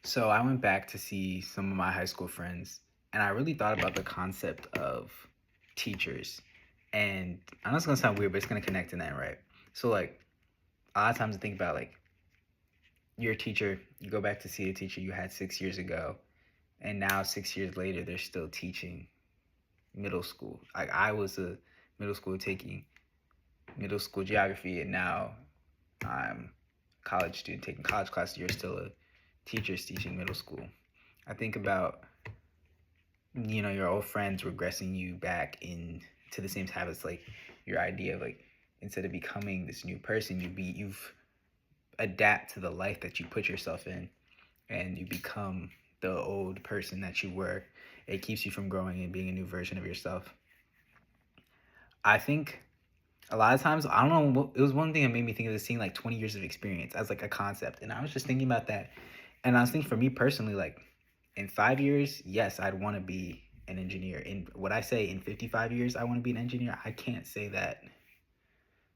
So I went back to see some of my high school friends, and I really thought about the concept of teachers. And I know it's gonna sound weird, but it's gonna connect in that, right? So like a lot of times I think about like your teacher, you go back to see a teacher you had 6 years ago, and now 6 years later they're still teaching middle school. Like I was a middle school taking middle school geography, and now I'm a college student taking college classes. You're still a teacher's teaching middle school. I think about your old friends regressing you back in to the same habits, like your idea of like instead of becoming this new person, you've adapt to the life that you put yourself in, and you become the old person that you were. It keeps you from growing and being a new version of yourself. I think a lot of times, I don't know, it was one thing that made me think of this, seeing like 20 years of experience as like a concept, and I was just thinking about that. And I was thinking, for me personally, like in 5 years, yes, I'd want to be an engineer. In what I say, in 55 years I want to be an engineer, I can't say that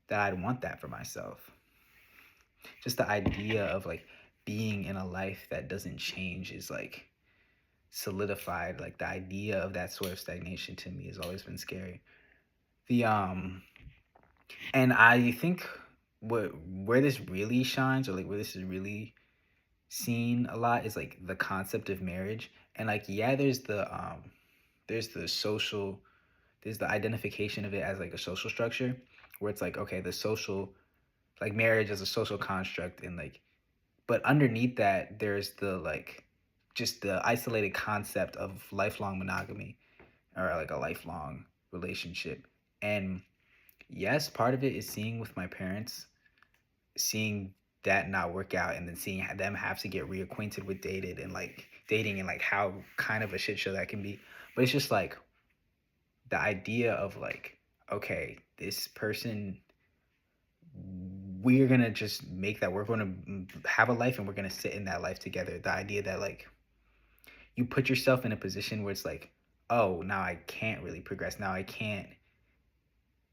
I'd want that for myself. Just the idea of like being in a life that doesn't change is like solidified. Like the idea of that sort of stagnation to me has always been scary. The and I think what where this really shines, or like where this is really seen a lot, is like the concept of marriage. And like, yeah, there's the social, there's the identification of it as like a social structure, where it's like, okay, the social, like marriage as a social construct, and like, but underneath that there's the like just the isolated concept of lifelong monogamy, or like a lifelong relationship. And yes, part of it is seeing with my parents, seeing that not work out, and then seeing them have to get reacquainted with dating, and like how kind of a shit show that can be. But it's just like the idea of like, okay, this person, we're gonna just make that, we're gonna have a life and we're gonna sit in that life together. The idea that like you put yourself in a position where it's like, oh, now I can't really progress, now I can't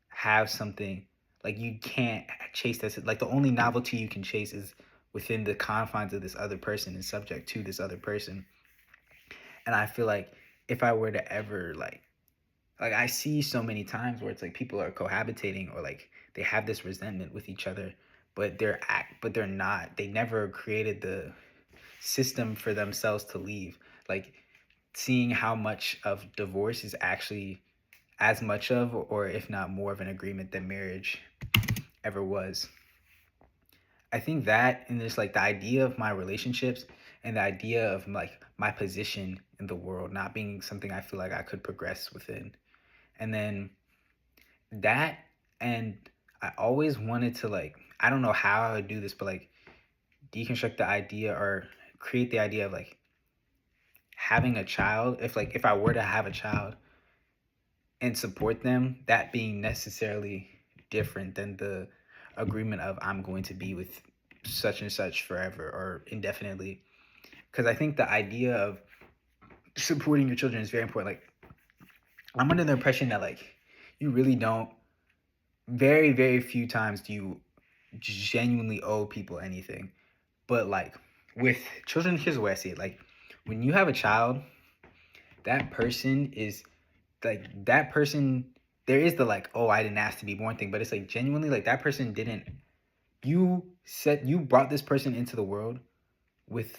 have something, like you can't chase this, like the only novelty you can chase is within the confines of this other person and subject to this other person. And I feel like if I were to ever like I see so many times where it's like people are cohabitating, or like they have this resentment with each other, but they're not, they never created the system for themselves to leave. Like seeing how much of divorce is actually as much of, or if not more of, an agreement than marriage ever was. I think that, and just like the idea of my relationships, and the idea of like my position in the world not being something I feel like I could progress within. And then that, and I always wanted to like, I don't know how I would do this, but like deconstruct the idea, or create the idea of like having a child, if I were to have a child and support them, that being necessarily different than the agreement of I'm going to be with such and such forever or indefinitely. Because I think the idea of supporting your children is very important. Like I'm under the impression that like you really don't, very very few times do you genuinely owe people anything. But like with children, here's the way I see it. Like when you have a child, that person is like, that person, there is the like, oh, I didn't ask to be born thing, but it's like genuinely like that person didn't, you brought this person into the world with